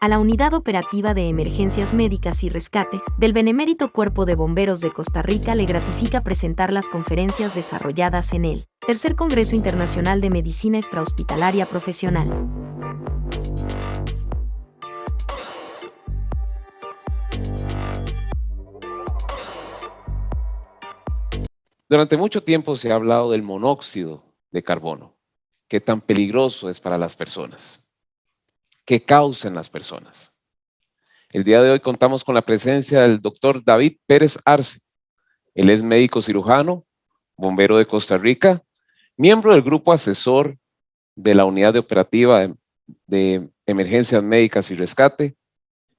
a la Unidad Operativa de Emergencias Médicas y Rescate del Benemérito Cuerpo de Bomberos de Costa Rica le gratifica presentar las conferencias desarrolladas en el Tercer Congreso Internacional de Medicina Extrahospitalaria Profesional. Durante mucho tiempo se ha hablado del monóxido de carbono, qué tan peligroso es para las personas, qué causa en las personas. El día de hoy contamos con la presencia del doctor David Pérez Arce. Él es médico cirujano, bombero de Costa Rica, miembro del grupo asesor de la Unidad Operativa de Emergencias Médicas y Rescate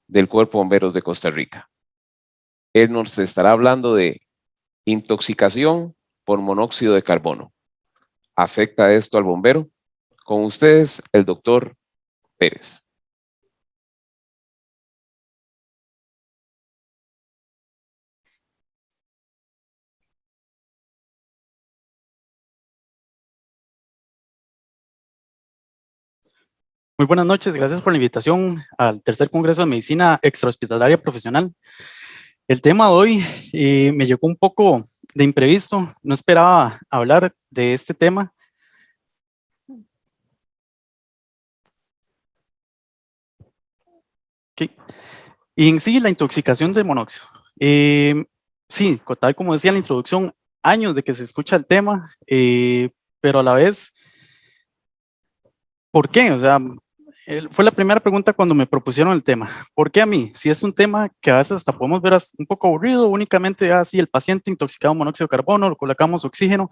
del Cuerpo de Bomberos de Costa Rica. Él nos estará hablando de intoxicación por monóxido de carbono. ¿Afecta esto al bombero? Con ustedes, el doctor Pérez. Muy buenas noches, gracias por la invitación al Tercer Congreso de Medicina Extrahospitalaria Profesional. El tema de hoy me llegó un poco de imprevisto, no esperaba hablar de este tema. Okay. Y en sí, la intoxicación de monóxido. Sí, tal como decía en la introducción, años de que se escucha el tema, pero a la vez, ¿por qué? O sea, fue la primera pregunta cuando me propusieron el tema. ¿Por qué a mí? Si es un tema que a veces hasta podemos ver un poco aburrido, únicamente así el paciente intoxicado con monóxido de carbono, le colocamos oxígeno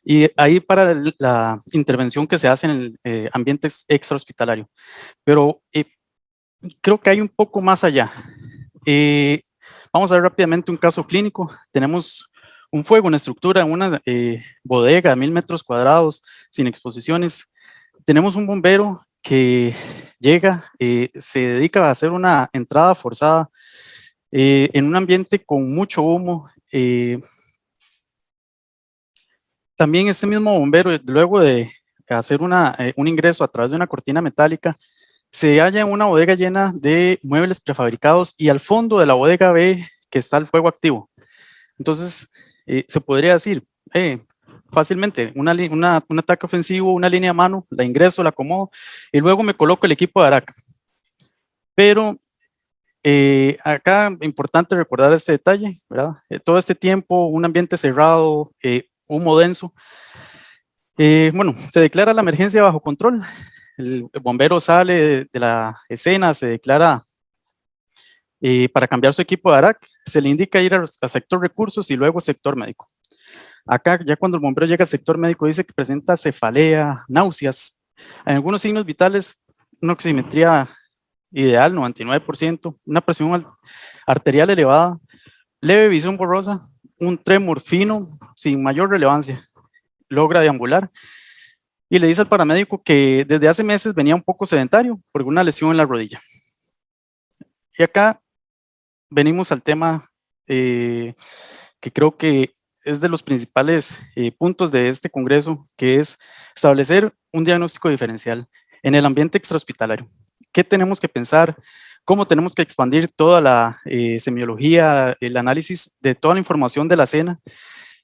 y ahí para la intervención que se hace en el ambiente extrahospitalario. Pero creo que hay un poco más allá. Vamos a ver rápidamente un caso clínico. Tenemos un fuego, una estructura, una bodega, 1000 metros cuadrados, sin exposiciones. Tenemos un bombero que llega, se dedica a hacer una entrada forzada en un ambiente con mucho humo. También este mismo bombero, luego de hacer un ingreso a través de una cortina metálica, se halla en una bodega llena de muebles prefabricados y al fondo de la bodega ve que está el fuego activo. Entonces, se podría decir, fácilmente, un ataque ofensivo, una línea a mano, la ingreso, la acomodo y luego me coloco el equipo de ARAC. Pero acá importante recordar este detalle, ¿verdad? Todo este tiempo, un ambiente cerrado, humo denso. Bueno, se declara la emergencia bajo control. El bombero sale de la escena, se declara para cambiar su equipo de ARAC, se le indica ir a sector recursos y luego sector médico. Acá, ya cuando el bombero llega al sector médico, dice que presenta cefalea, náuseas, en algunos signos vitales, una oximetría ideal, 99%, una presión arterial elevada, leve visión borrosa, un trémor fino, sin mayor relevancia, logra deambular, y le dice al paramédico que desde hace meses venía un poco sedentario por una lesión en la rodilla. Y acá venimos al tema que creo que es de los principales puntos de este congreso, que es establecer un diagnóstico diferencial en el ambiente extrahospitalario. ¿Qué tenemos que pensar? ¿Cómo tenemos que expandir toda la semiología, el análisis de toda la información de la escena?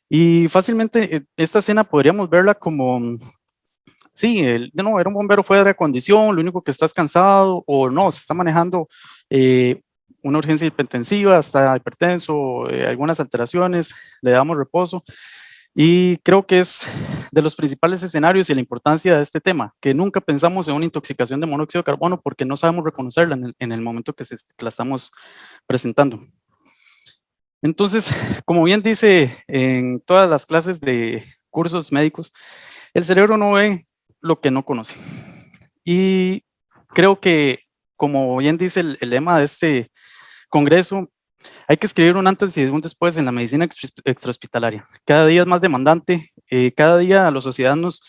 Y fácilmente esta escena podríamos verla como, sí, no, era un bombero fuera de condición, lo único que está es cansado, o no, se está manejando una urgencia hipertensiva, está hipertenso, algunas alteraciones, le damos reposo. Y creo que es de los principales escenarios y la importancia de este tema, que nunca pensamos en una intoxicación de monóxido de carbono porque no sabemos reconocerla en el momento que la estamos presentando. Entonces, como bien dice en todas las clases de cursos médicos, el cerebro no ve lo que no conoce. Y creo que, como bien dice el lema de este congreso, hay que escribir un antes y un después en la medicina extrahospitalaria. Cada día es más demandante, cada día la sociedad nos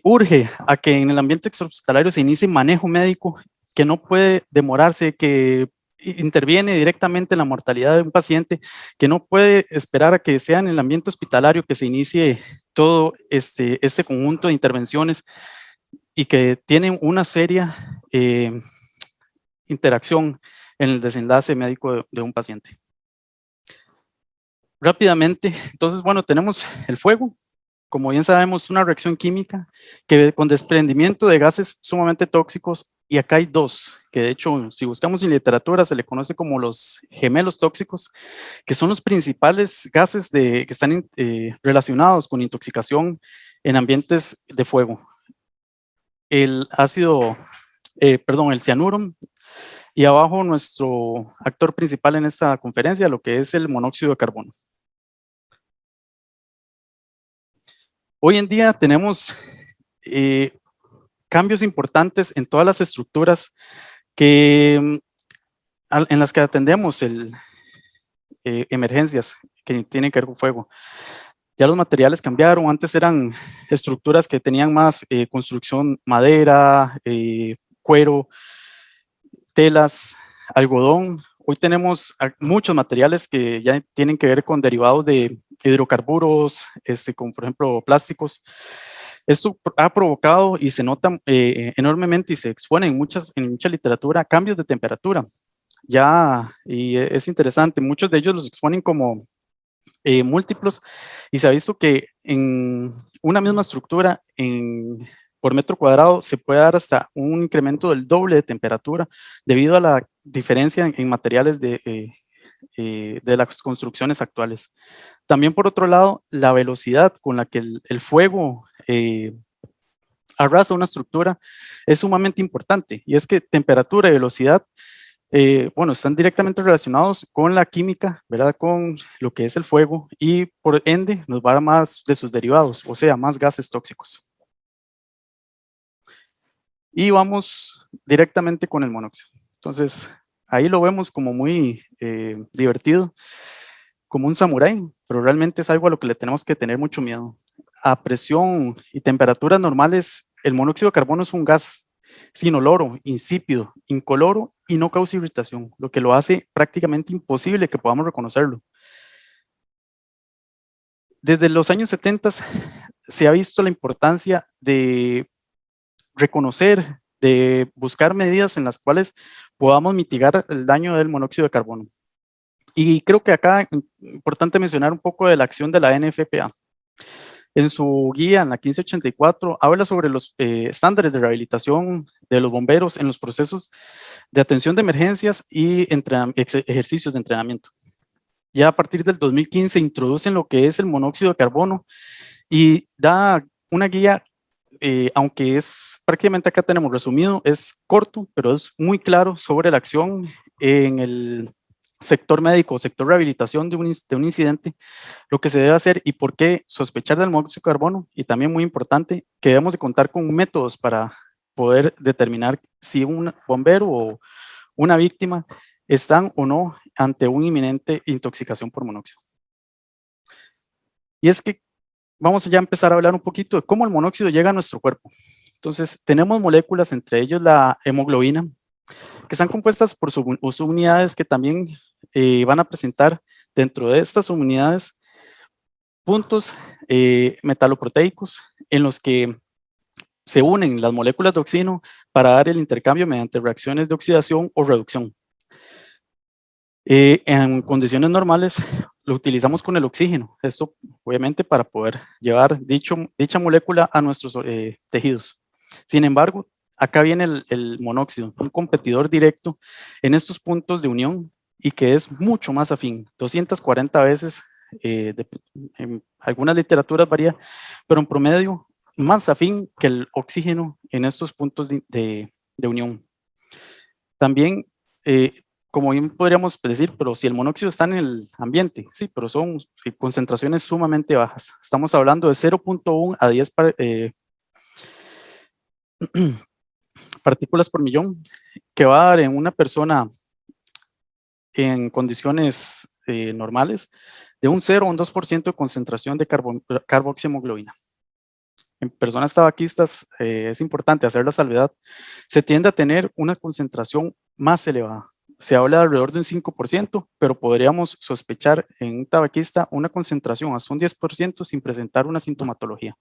urge a que en el ambiente extrahospitalario se inicie manejo médico que no puede demorarse, que interviene directamente en la mortalidad de un paciente, que no puede esperar a que sea en el ambiente hospitalario que se inicie todo este conjunto de intervenciones y que tienen una seria interacción en el desenlace médico de un paciente. Rápidamente, entonces, bueno, tenemos el fuego. Como bien sabemos, una reacción química que con desprendimiento de gases sumamente tóxicos, y acá hay dos, que de hecho, si buscamos en literatura, se le conoce como los gemelos tóxicos, que son los principales gases que están relacionados con intoxicación en ambientes de fuego. El cianuro, y abajo nuestro actor principal en esta conferencia, lo que es el monóxido de carbono. Hoy en día tenemos cambios importantes en todas las estructuras en las que atendemos emergencias que tienen que ver con fuego. Ya los materiales cambiaron, antes eran estructuras que tenían más construcción madera, cuero, telas, algodón. Hoy tenemos muchos materiales que ya tienen que ver con derivados de hidrocarburos, como por ejemplo plásticos. Esto ha provocado y se nota enormemente y se expone en mucha literatura cambios de temperatura. Y es interesante, muchos de ellos los exponen como múltiplos, y se ha visto que en una misma estructura, por metro cuadrado, se puede dar hasta un incremento del doble de temperatura debido a la diferencia en materiales de las construcciones actuales. También, por otro lado, la velocidad con la que el fuego arrasa una estructura es sumamente importante, y es que temperatura y velocidad están directamente relacionados con la química, ¿verdad? Con lo que es el fuego, y por ende nos va a dar más de sus derivados, o sea, más gases tóxicos. Y vamos directamente con el monóxido. Entonces, ahí lo vemos como muy divertido, como un samurái, pero realmente es algo a lo que le tenemos que tener mucho miedo. A presión y temperaturas normales, el monóxido de carbono es un gas sin olor, insípido, incoloro y no causa irritación, lo que lo hace prácticamente imposible que podamos reconocerlo. Desde los años 70 se ha visto la importancia de reconocer, de buscar medidas en las cuales podamos mitigar el daño del monóxido de carbono. Y creo que acá es importante mencionar un poco de la acción de la NFPA. En su guía, en la 1584, habla sobre los estándares de rehabilitación de los bomberos en los procesos de atención de emergencias y ejercicios de entrenamiento. Ya a partir del 2015 introducen lo que es el monóxido de carbono y da una guía, aunque es prácticamente, acá tenemos resumido, es corto, pero es muy claro sobre la acción en el sector médico, sector rehabilitación de un incidente, lo que se debe hacer y por qué sospechar del monóxido de carbono, y también muy importante que debemos de contar con métodos para poder determinar si un bombero o una víctima están o no ante una inminente intoxicación por monóxido. Y es que vamos ya a empezar a hablar un poquito de cómo el monóxido llega a nuestro cuerpo. Entonces, tenemos moléculas, entre ellas la hemoglobina, que están compuestas por subunidades que también van a presentar dentro de estas subunidades puntos metaloproteicos en los que se unen las moléculas de oxígeno para dar el intercambio mediante reacciones de oxidación o reducción. En condiciones normales lo utilizamos con el oxígeno, esto obviamente para poder llevar dicha molécula a nuestros tejidos. Sin embargo, acá viene el monóxido, un competidor directo en estos puntos de unión y que es mucho más afín, 240 veces, en algunas literaturas varía, pero en promedio más afín que el oxígeno en estos puntos de unión. También, como bien podríamos decir, pero si el monóxido está en el ambiente, sí, pero son concentraciones sumamente bajas. Estamos hablando de 0.1 a 10 partículas por millón, que va a dar en una persona en condiciones normales de un 0 a un 2% de concentración de carboxiemoglobina. En personas tabaquistas es importante hacer la salvedad, se tiende a tener una concentración más elevada. Se habla de alrededor de un 5%, pero podríamos sospechar en un tabaquista una concentración hasta un 10% sin presentar una sintomatología.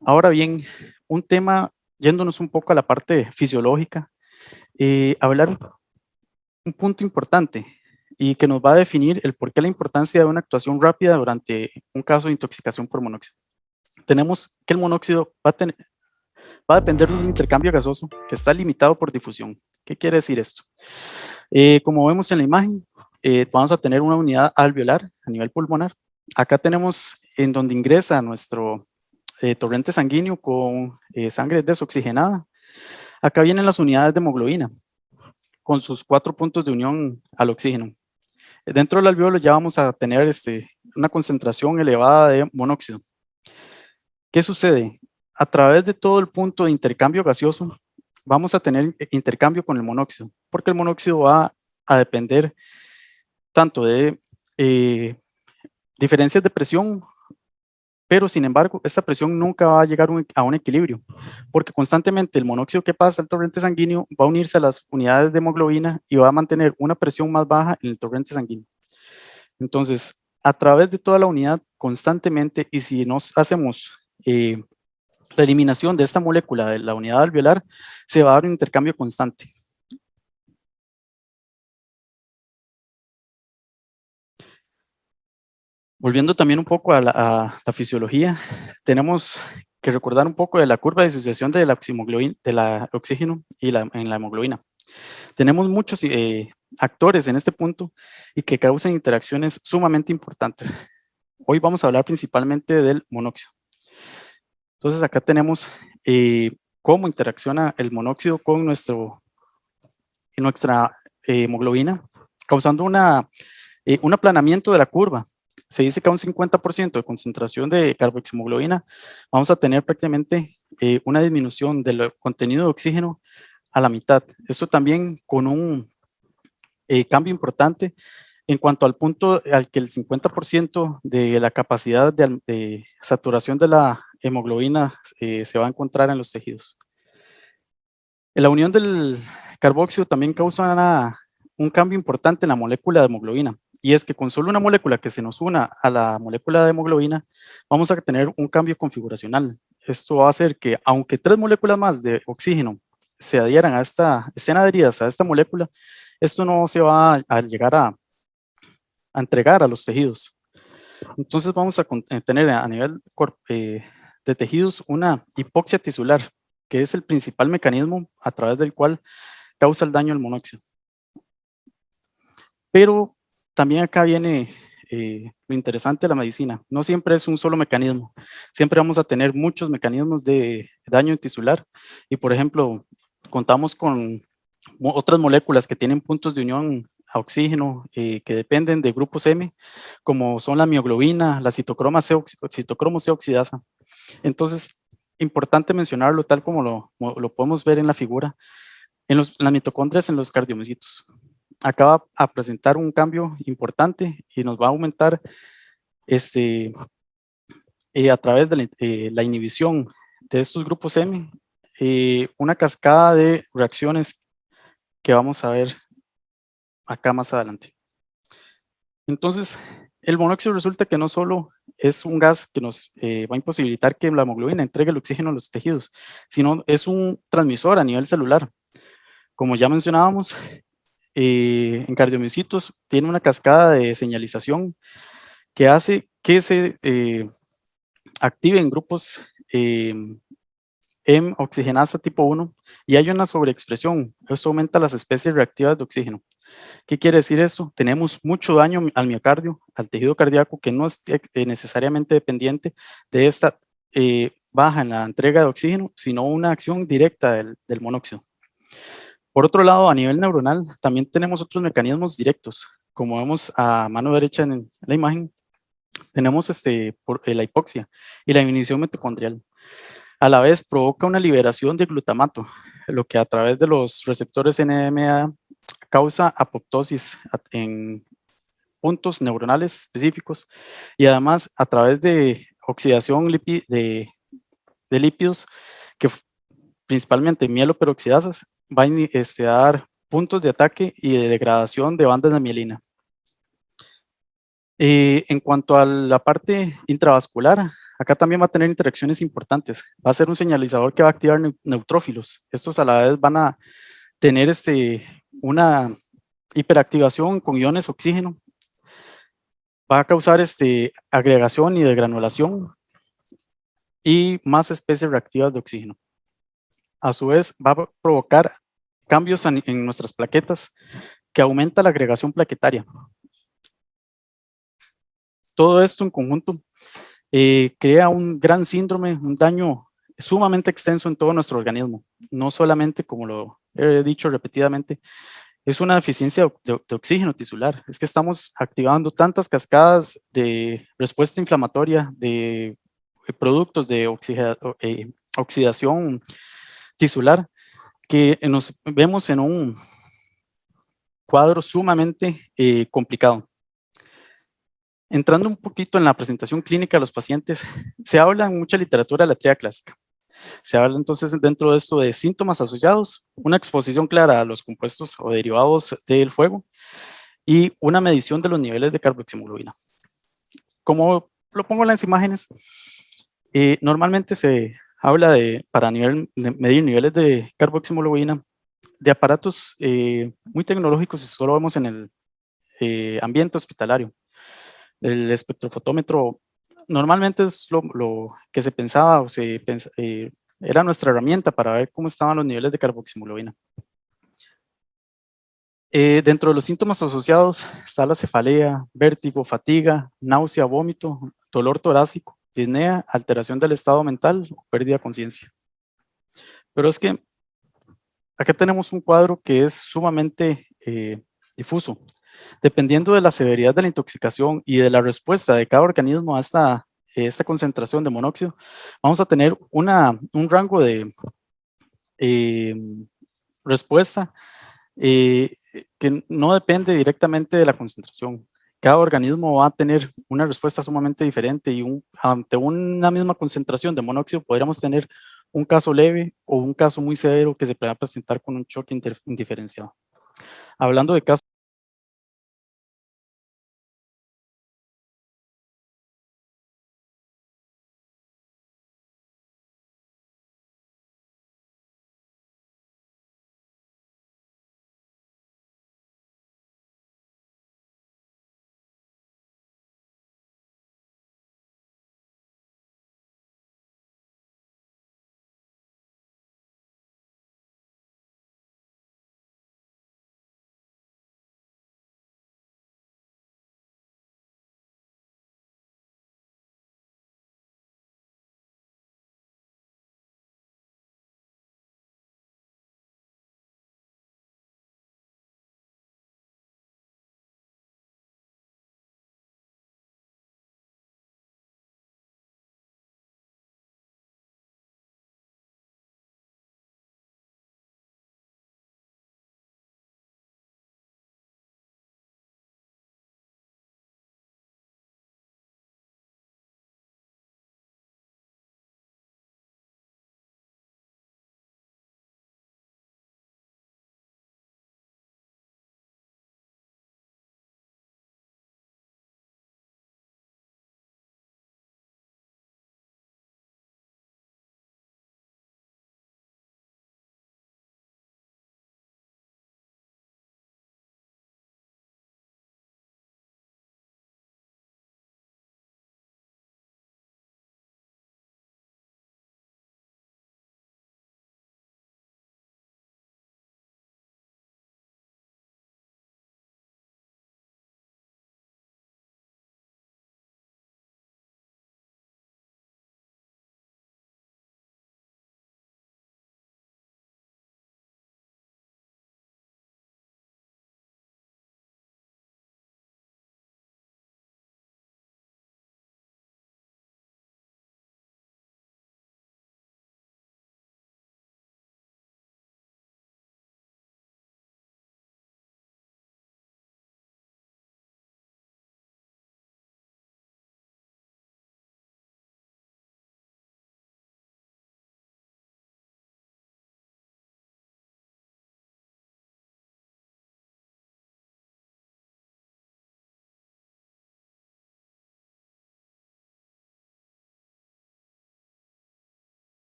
Ahora bien, un tema yéndonos un poco a la parte fisiológica, hablar un punto importante y que nos va a definir el por qué la importancia de una actuación rápida durante un caso de intoxicación por monóxido. Tenemos que el monóxido va a depender de un intercambio gaseoso que está limitado por difusión. ¿Qué quiere decir esto? Como vemos en la imagen, vamos a tener una unidad alveolar a nivel pulmonar. Acá tenemos en donde ingresa nuestro torrente sanguíneo con sangre desoxigenada. Acá vienen las unidades de hemoglobina con sus 4 puntos de unión al oxígeno. Dentro del alveolo ya vamos a tener una concentración elevada de monóxido. ¿Qué sucede? A través de todo el punto de intercambio gaseoso, vamos a tener intercambio con el monóxido, porque el monóxido va a depender tanto de diferencias de presión, pero sin embargo, esta presión nunca va a llegar a un equilibrio, porque constantemente el monóxido que pasa al torrente sanguíneo va a unirse a las unidades de hemoglobina y va a mantener una presión más baja en el torrente sanguíneo. Entonces, a través de toda la unidad, constantemente, y si nos hacemos la eliminación de esta molécula de la unidad alveolar, se va a dar un intercambio constante. Volviendo también un poco a la fisiología, tenemos que recordar un poco de la curva de disociación de la oxígeno y en la hemoglobina. Tenemos muchos actores en este punto y que causan interacciones sumamente importantes. Hoy vamos a hablar principalmente del monóxido. Entonces acá tenemos cómo interacciona el monóxido con nuestra hemoglobina, causando un aplanamiento de la curva. Se dice que a un 50% de concentración de carboxhemoglobina vamos a tener prácticamente una disminución del contenido de oxígeno a la mitad. Esto también con un cambio importante en cuanto al punto al que el 50% de la capacidad de saturación de la hemoglobina se va a encontrar en los tejidos. La unión del carboxio también causa un cambio importante en la molécula de hemoglobina, y es que con solo una molécula que se nos una a la molécula de hemoglobina, vamos a tener un cambio configuracional. Esto va a hacer que, aunque 3 moléculas más de oxígeno se adhieran estén adheridas a esta molécula, esto no se va a llegar a entregar a los tejidos. Entonces vamos a tener a nivel de tejidos una hipoxia tisular, que es el principal mecanismo a través del cual causa el daño al monóxido. Pero también acá viene lo interesante de la medicina. No siempre es un solo mecanismo. Siempre vamos a tener muchos mecanismos de daño tisular. Y por ejemplo, contamos con otras moléculas que tienen puntos de unión a oxígeno que dependen de grupos M, como son la mioglobina, la citocromo C oxidasa. Entonces, importante mencionarlo tal como lo podemos ver en la figura, en las mitocondrias, en los cardiomiocitos. Acá va a presentar un cambio importante y nos va a aumentar a través de la inhibición de estos grupos M, una cascada de reacciones que vamos a ver acá más adelante. Entonces, el monóxido resulta que no solo es un gas que nos va a imposibilitar que la hemoglobina entregue el oxígeno a los tejidos, sino es un transmisor a nivel celular. Como ya mencionábamos, en cardiomiocitos tiene una cascada de señalización que hace que se activen grupos M oxigenasa tipo 1 y hay una sobreexpresión. Eso aumenta las especies reactivas de oxígeno. ¿Qué quiere decir eso? Tenemos mucho daño al miocardio, al tejido cardíaco, que no es necesariamente dependiente de esta baja en la entrega de oxígeno, sino una acción directa del monóxido. Por otro lado, a nivel neuronal, también tenemos otros mecanismos directos. Como vemos a mano derecha en la imagen, tenemos la hipoxia y la inhibición mitocondrial. A la vez provoca una liberación de glutamato, lo que a través de los receptores NMDA causa apoptosis en puntos neuronales específicos, y además a través de oxidación de lípidos, que principalmente mieloperoxidasas, va a dar puntos de ataque y de degradación de bandas de mielina. En cuanto a la parte intravascular, acá también va a tener interacciones importantes. Va a ser un señalizador que va a activar neutrófilos. Estos a la vez van a tener una hiperactivación con iones oxígeno. Va a causar agregación y degranulación y más especies reactivas de oxígeno. A su vez, va a provocar cambios en nuestras plaquetas que aumenta la agregación plaquetaria. Todo esto en conjunto crea un gran síndrome, un daño sumamente extenso en todo nuestro organismo. No solamente, como lo he dicho repetidamente, es una deficiencia de oxígeno tisular. Es que estamos activando tantas cascadas de respuesta inflamatoria, de productos de oxidación tisular, que nos vemos en un cuadro sumamente complicado. Entrando un poquito en la presentación clínica de los pacientes, se habla en mucha literatura de la triada clásica. Se habla entonces dentro de esto de síntomas asociados, una exposición clara a los compuestos o derivados del fuego y una medición de los niveles de carboxihemoglobina. Como lo pongo en las imágenes, normalmente se habla para medir niveles de carboxihemoglobina de aparatos muy tecnológicos, y solo vemos en el ambiente hospitalario. El espectrofotómetro normalmente es lo que se pensaba o era nuestra herramienta para ver cómo estaban los niveles de carboxihemoglobina. Dentro de los síntomas asociados está la cefalea, vértigo, fatiga, náusea, vómito, dolor torácico, disnea, alteración del estado mental o pérdida de conciencia. Pero es que acá tenemos un cuadro que es sumamente difuso. Dependiendo de la severidad de la intoxicación y de la respuesta de cada organismo a esta concentración de monóxido, vamos a tener un rango de respuesta que no depende directamente de la concentración. Cada organismo va a tener una respuesta sumamente diferente y ante una misma concentración de monóxido podríamos tener un caso leve o un caso muy severo que se pueda presentar con un choque indiferenciado. Hablando de casos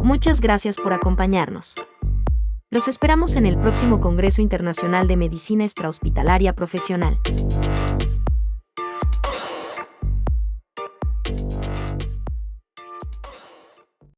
Muchas gracias por acompañarnos. Los esperamos en el próximo Congreso Internacional de Medicina Extrahospitalaria Profesional.